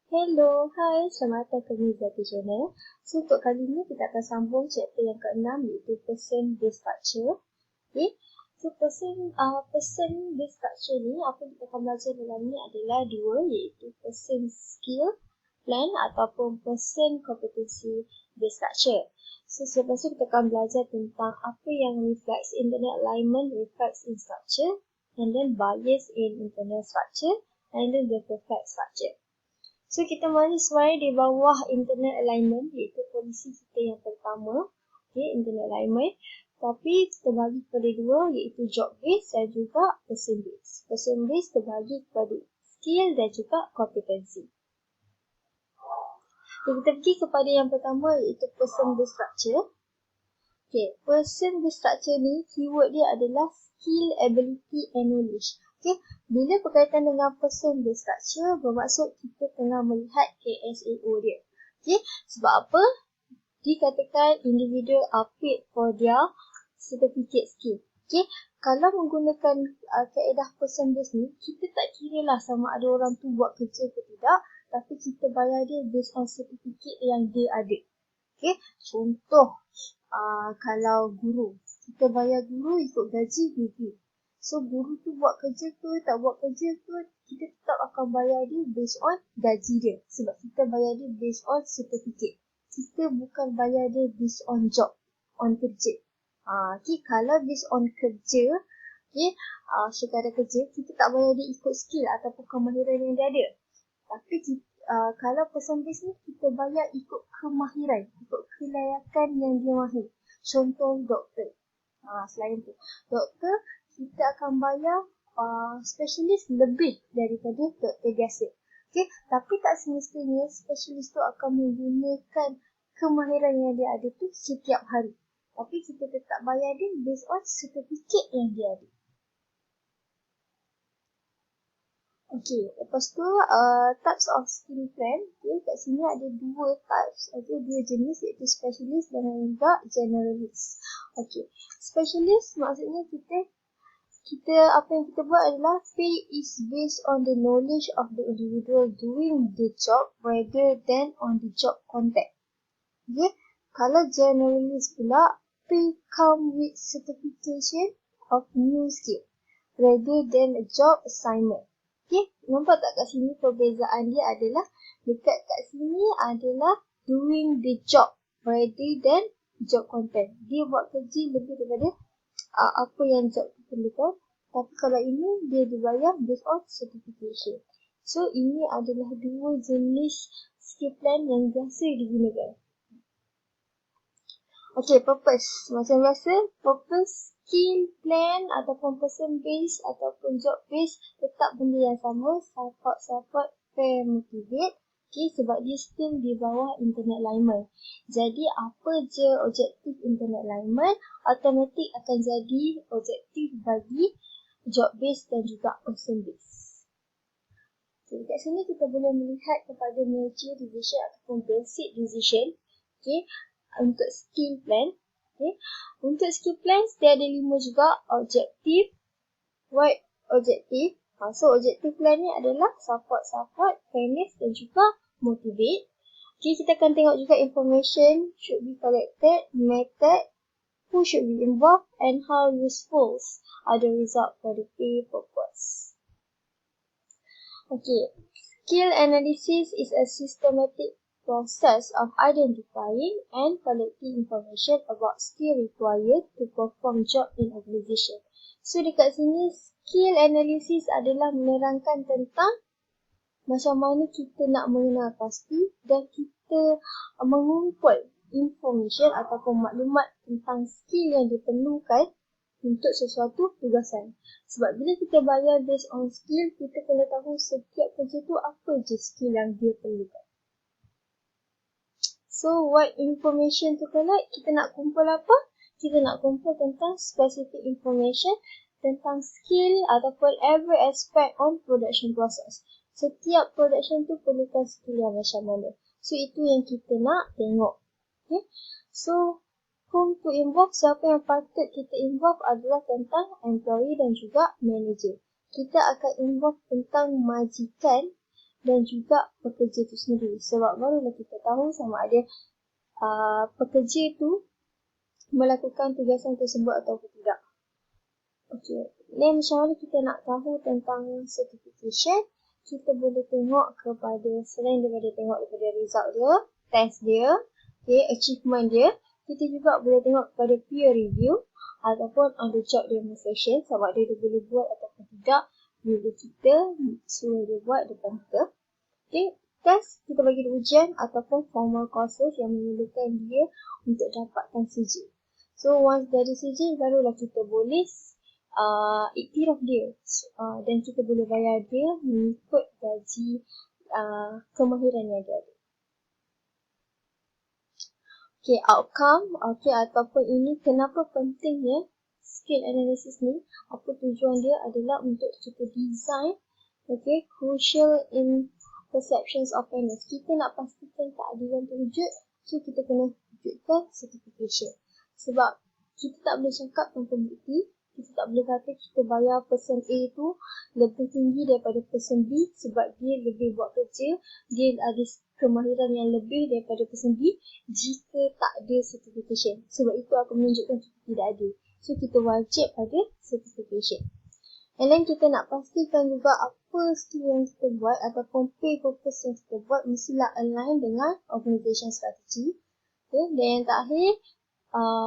Hello, hai, selamat datang ke Mizati Channel. So, untuk kali ni kita akan sambung chapter yang ke-6 iaitu person-based structure. Okay, so person-based structure ni, apa yang kita akan belajar dalam ni adalah dua, iaitu person skill plan ataupun person competency based structure. So, selepas tu kita akan belajar tentang apa yang reflects internal alignment, reflects in structure, and then bias in internal structure, and then the perfect structure. So, kita mari semuanya di bawah internal alignment, iaitu polisi kita yang pertama, okay, internal alignment. Tapi terbagi kepada dua, iaitu job based dan juga person based. Person based terbagi kepada skill dan juga kompetensi. Okay, kita pergi kepada yang pertama, iaitu person based structure. Okay, person based structure ni, keyword dia adalah skill, ability and knowledge. Okay, bila berkaitan dengan person based structure, bermaksud kita tengah melihat KSAO dia. Okay, sebab apa? Dikatakan individual are paid for their certificate skill. Okay, kalau menggunakan kaedah person based ni, kita tak kira lah sama ada orang tu buat kerja ke tidak, tapi kita bayar dia based on certificate yang dia ada. Okay, contoh, kalau guru, kita bayar guru ikut gaji guru. So, guru tu buat kerja ke, tak buat kerja ke, kita tetap akan bayar dia based on gaji dia. Sebab kita bayar dia based on certificate. Kita bukan bayar dia based on job, on kerja. Okay, kalau based on kerja, okay, sekadar kerja, kita tak bayar dia ikut skill ataupun kemahiran yang dia ada. Tapi kalau person based ni, kita bayar ikut kemahiran, ikut kelayakan yang dia mahir. Contoh doktor. Selain tu, doktor, kita akan bayar specialist lebih daripada doktor biasa. Okay? Tapi tak semestinya specialist tu akan menggunakan kemahiran yang dia ada tu setiap hari. Tapi kita tetap bayar dia based on certificate yang dia ada. Okay, lepas tu types of skill plan. Okay, kat sini ada dua types, ada dua jenis, iaitu specialist dan juga generalist. Okay, specialist maksudnya kita apa yang kita buat adalah pay is based on the knowledge of the individual doing the job rather than on the job content. Okay, kalau generalist pula, pay come with certification of new skill rather than a job assignment. Okay, nampak tak kat sini perbezaan dia adalah dekat kat sini adalah doing the job rather than job content. Dia buat kerja lebih daripada apa yang job tu perlukan. Tapi kalau ini dia dibayar based on certification. So ini adalah dua jenis skill plan yang biasa digunakan. Okay, purpose. Macam biasa, purpose, skill plan ataupun person based ataupun job based tetap benda yang sama. Support, fair, motivate. Okay, sebab dia still di bawah internal alignment. Jadi apa je objektif internal alignment, automatik akan jadi objektif bagi job based dan juga person based. Okay, kat sini kita boleh melihat kepada major decision ataupun basic decision. Okay, untuk skill plan. Okay, untuk skill plan dia ada 5 juga, objektif, wide objektif. So objektif plan ni adalah support, fairness dan juga motivate. Okay, kita akan tengok juga information should be collected, method, who should be involved and how useful are the result for the pay purpose. Okay, skill analysis is a systematic process of identifying and collecting information about skill required to perform job in organization. So dekat sini skill analysis adalah menerangkan tentang macam mana kita nak mengenal pasti dan kita mengumpul information ataupun maklumat tentang skill yang diperlukan untuk sesuatu tugasan. Sebab bila kita bayar based on skill, kita kena tahu setiap kerja tu apa je skill yang dia perlukan. So, what information to collect? Kita nak kumpul apa? Kita nak kumpul tentang specific information tentang skill ataupun every aspect on production process. Setiap production tu perlukan skill yang macam mana. So, itu yang kita nak tengok. Okay? So, whom to involve, siapa yang patut kita involve adalah tentang employee dan juga manager. Kita akan involve tentang majikan dan juga pekerja itu sendiri. Sebab barulah kita tahu sama ada pekerja itu melakukan tugasan tersebut ataupun tidak. Okey, dan macam mana kita nak tahu tentang certification? Kita boleh tengok kepada, selain daripada tengok daripada result dia, test dia, achievement dia, kita juga boleh tengok kepada peer review ataupun on the job demonstration, sama ada dia boleh buat ataupun tidak bila kita suruh dia buat depan kita. Test kita bagi dia ujian ataupun formal courses yang memerlukan dia untuk dapatkan CJ. So once dari CJ, barulah kita boleh iktiraf dia dan kita boleh bayar dia mengikut gaji kemahiran yang dia ada. Okay, outcome ataupun ini kenapa pentingnya skill analysis ni. Apa tujuan dia adalah untuk kita design crucial in perceptions of fairness. Kita nak pastikan keadilan terwujud, so kita kena wujudkan certification. Sebab kita tak boleh cakap tanpa bukti. Kita tak boleh kata kita bayar person A tu lebih tinggi daripada person B sebab dia lebih buat kerja, dia ada kemahiran yang lebih daripada person B jika tak ada certification. Sebab itu akan menunjukkan kita tidak ada. So kita wajib ada certification. And then kita nak pastikan juga apa skill yang kita buat ataupun pay purpose yang kita buat mestilah align dengan organisation strategy. Dan yang terakhir,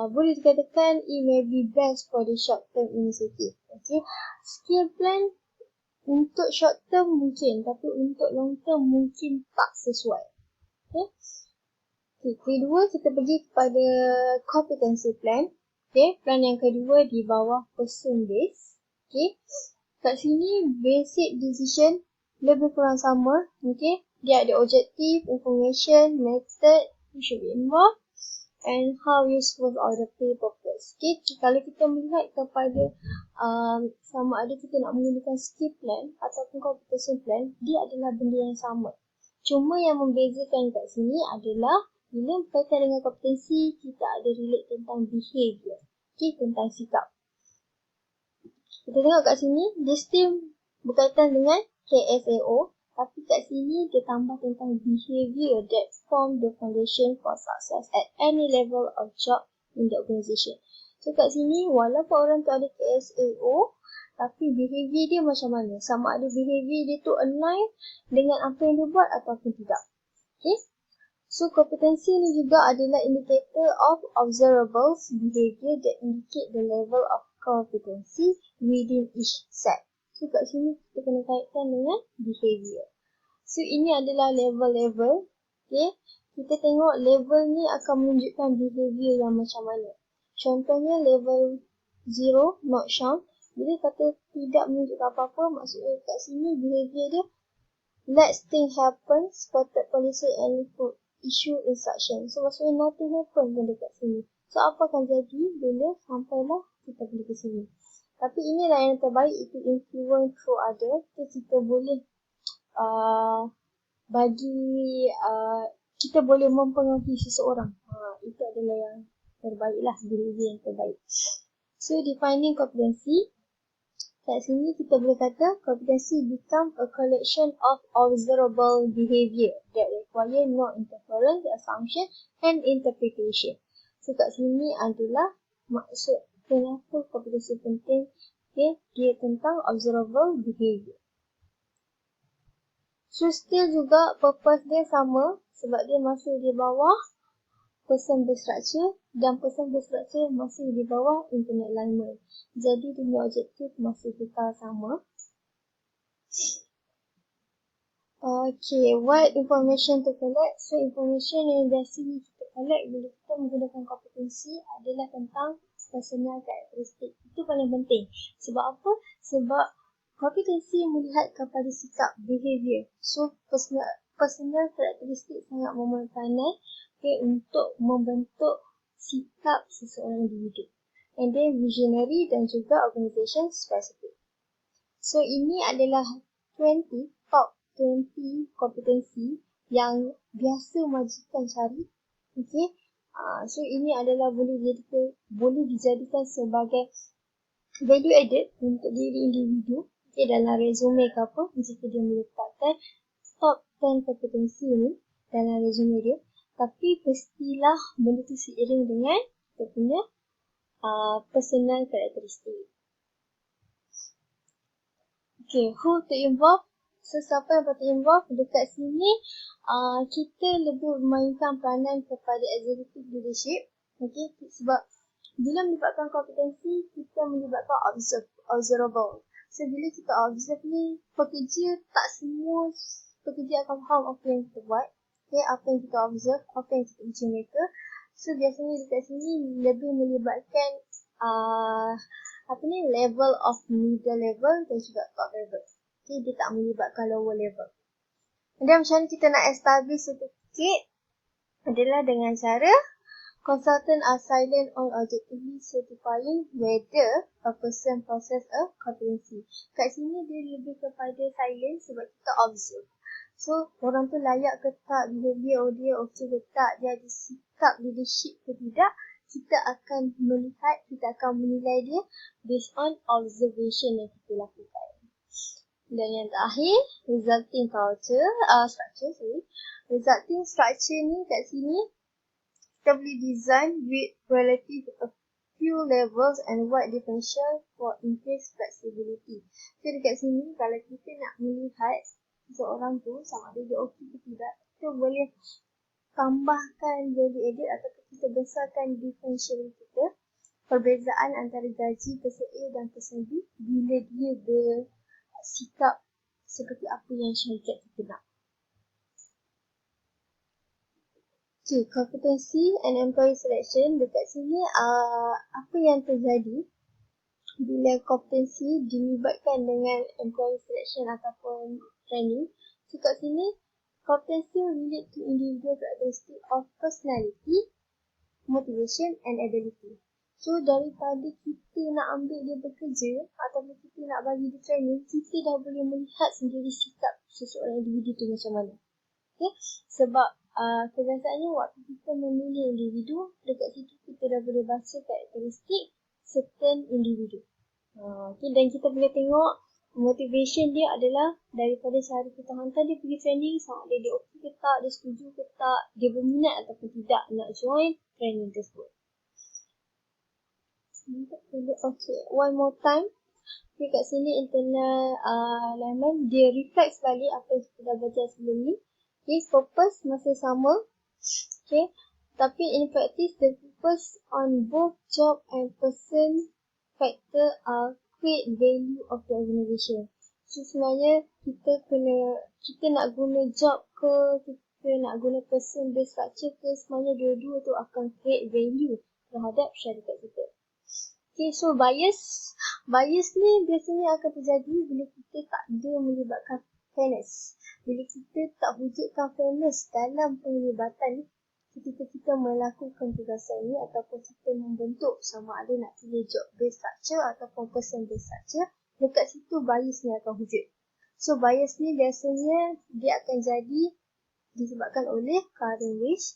boleh dikatakan it may be best for the short term initiative. Skill plan untuk short term mungkin, tapi untuk long term mungkin tak sesuai. Kedua kita pergi kepada competency plan. Plan yang kedua di bawah person base. Kat sini basic decision lebih kurang sama. Dia ada objective, information, method, you should be involved, and how useful are the pay purpose. Kalau kita melihat kepada sama ada kita nak menggunakan skill plan ataupun competency plan, dia adalah benda yang sama. Cuma yang membezakan kat sini adalah bila berkaitan dengan kompetensi, kita ada relate tentang behavior, tentang sikap. Kita tengok kat sini, dia still berkaitan dengan KSAO, tapi kat sini dia tambah tentang behavior that form the foundation for success at any level of job in the organisation. So kat sini walaupun orang tu ada KSAO, tapi behavior dia macam mana? Sama ada behavior dia tu align dengan apa yang dia buat ataupun tidak. So kompetensi ni juga adalah indicator of observable behavior that indicate the level of competency within each set. So kat sini kita kena kaitkan dengan behavior. So ini adalah level-level. Kita tengok level ni akan menunjukkan behavior yang macam mana. Contohnya level 0, not shown. Bila kata tidak menunjukkan apa-apa, maksudnya kat sini behavior dia let things happen, spotted policy and issue instruction. So maksudnya nothing happen pun dekat sini. So apa akan jadi bila sampailah kita pergi ke sini. Tapi inilah yang terbaik, itu influence through other. Kita boleh kita boleh mempengaruhi seseorang. Itu adalah yang terbaik lah, behavior yang terbaik. So defining competency. Kat sini kita boleh kata competency become a collection of observable behavior that require no interference, assumption and interpretation. So kat sini adalah maksud kenapa kompetensi penting. Dia tentang observable behavior. So still juga purpose dia sama sebab dia masih di bawah person-based structure dan person-based structure masih di bawah internal alignment. Jadi dunia objektif masih kekal sama. Okay, what information to collect? So information yang biasanya kita collect bila kita menggunakan kompetensi adalah tentang personal karakteristik. Itu paling penting. Sebab apa? Sebab kompetensi melihat kepada sikap, behavior. So personal karakteristik sangat memerlukan untuk membentuk sikap seseorang individu. And then visionary dan juga organisation specific. So ini adalah top 20 kompetensi yang biasa majikan cari. So ini adalah boleh dijadikan sebagai value added untuk diri individu dalam resume ke apa, jika dia meletakkan top 10 kompetensi ni dalam resume dia, tapi pastilah benda tu seiring dengan kita punya personal karakteristik. Okay, who to involve? So, siapa yang patut involve? Dekat sini, kita lebih memainkan peranan kepada executive leadership. Okay, sebab bila melibatkan kompetensi, kita melibatkan observable. So, bila kita observe ni, pekerja tak semua pekerja akan faham apa yang kita buat. Okay, apa yang kita observe, apa yang kita uji mereka. So, biasanya dekat sini lebih melibatkan level of middle level dan juga top level. Okay, dia tak melibatkan lower level. Dan macam mana kita nak establish certificate adalah dengan cara consultant are silent on objectively certifying whether a person possess a competency. Kat sini dia lebih kepada silent sebab kita observe. So, orang tu layak ke tak, behavior dia okey ke tak, dia ada sikap leadership ke tidak, kita akan melihat, kita akan menilai dia based on observation yang kita lakukan. Dan yang terakhir, resulting structure. Resulting structure ni kat sini, kita boleh design with relative a few levels and wide differential for increased flexibility. So dekat sini, kalau kita nak melihat seseorang tu sama ada dia okey ke tidak, kita boleh tambahkan value added ataupun kita besarkan differential kita, perbezaan antara gaji person A dan person B bila dia bersikap seperti apa yang syarikat kita nak. Okay, competency and employee selection. Dekat sini, apa yang terjadi bila kompetensi dilibatkan dengan employee selection ataupun training. So, kat sini, competency relate to individual characteristic of personality, motivation and ability. So, daripada kita nak ambil dia bekerja ataupun kita nak bagi dia training, kita dah boleh melihat sendiri sikap seseorang individu tu macam mana. Okay? Sebab kebiasaannya waktu kita memilih individu, dekat situ kita dah boleh baca karakteristik certain individu. Okay, dan kita boleh tengok motivation dia adalah daripada cara kita hantar dia pergi training, sama ada dia okey ke tak, dia setuju ke tak, dia berminat ataupun tidak nak join training tersebut. Okay, one more time. Okay, kat sini internal alignment, dia reflect balik apa yang kita dah belajar sebelum ni. Okay, purpose masih sama. Okay, tapi in practice, the purpose on both job and person factor are create value of the organisation. So, sebenarnya kita nak guna job ke, kita nak guna person based structure ke, sebenarnya dua-dua tu akan create value terhadap syarikat kita. Okay, so bias ni biasanya akan terjadi bila kita tak ada melibatkan fairness. Bila kita tak wujudkan fairness dalam penglibatan ni, ketika kita melakukan tugasan ni ataupun kita membentuk sama ada nak pilih job based structure ataupun person based structure, dekat situ bias ni akan wujud. So bias ni biasanya dia akan jadi disebabkan oleh current wage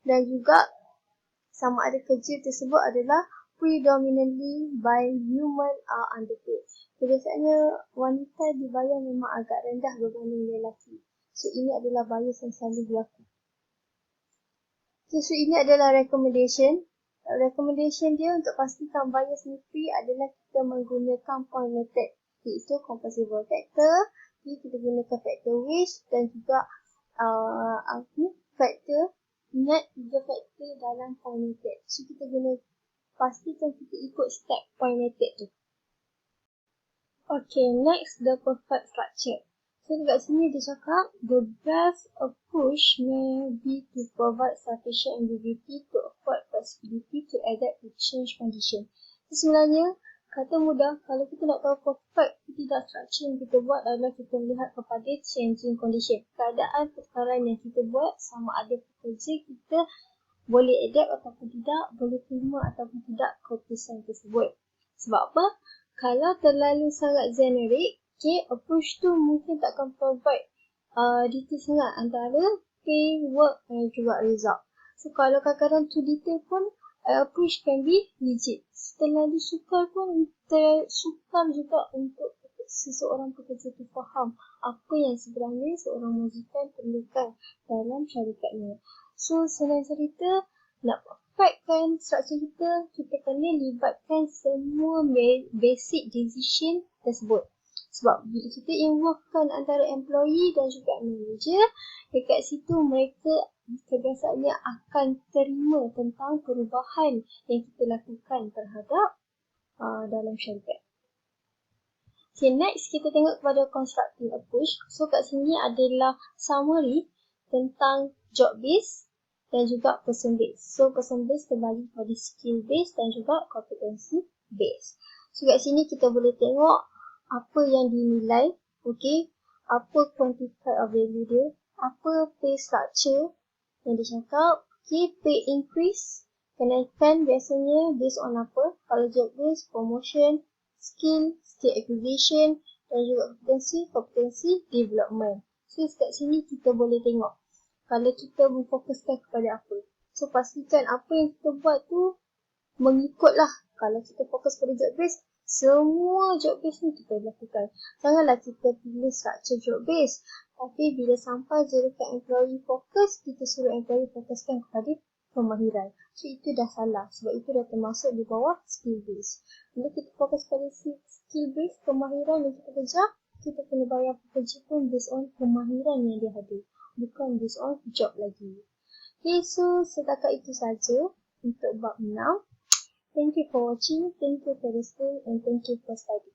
dan juga sama ada kerja tersebut adalah predominantly by women are underpaid. Biasanya wanita dibayar memang agak rendah berbanding lelaki. So ini adalah bias yang selalu berlaku. So ini adalah recommendation. Recommendation dia untuk pastikan bias ni free adalah kita menggunakan point method, iaitu composable factor, kita gunakan factor wage dan juga factor. Ingat 3 factor dalam point method. So kita pastikan kita ikut step point method tu. Okay, next the perfect structure. So dekat sini dia cakap the best approach may be to provide sufficient ambiguity to afford flexibility to adapt to change condition. So, sebenarnya kata mudah, kalau kita nak tahu perfect tidak structure yang kita buat adalah kita melihat kepada changing condition. Keadaan perkara yang kita buat sama ada pekerja kita boleh adapt ataupun tidak, boleh terima ataupun tidak keputusan tersebut. Sebab apa? Kalau terlalu sangat generic, okay, approach tu mungkin tak akan provide detail sangat antara pay, work dan juga result. So kalau kadang-kadang too detail pun, approach can be rigid. Terlalu sukar pun, sukar juga untuk seseorang pekerja tu faham apa yang sebenarnya seorang majikan perlukan dalam syarikatnya. So, senang cerita, nak perfectkan struktur kita kena libatkan semua basic decision tersebut. Sebab bila kita involvekan antara employee dan juga manager, dekat situ mereka kebiasaannya akan terima tentang perubahan yang kita lakukan terhadap dalam syarikat. Okay, next kita tengok kepada constructive approach. So kat sini adalah summary tentang job base dan juga person base. So person base terbagi pada skill base dan juga competency base. So kat sini kita boleh tengok apa yang dinilai, okay, apa quantified of value dia, apa pay structure yang dicakap, okay, pay increase, kenaikan biasanya based on apa, kalau job base, promotion, skill acquisition dan juga competency development. So kat sini kita boleh tengok kalau kita memfokuskan kepada apa. So pastikan apa yang kita buat tu mengikutlah. Kalau kita fokus pada job base, semua job base ni kita lakukan. Janganlah kita pilih structure job base, tapi bila sampai je dekat employee fokus, kita suruh employee fokuskan kepada pemahiran. So itu dah salah sebab itu dah termasuk di bawah skill base. Bila kita fokus pada skill base, pemahiran yang kita kejar, kita kena bayar pekerja pun based on pemahiran yang dia ada, bukan based on job lagi. Okay, so setakat itu saja untuk bab 6. Thank you for watching, thank you for listening and thank you for studying.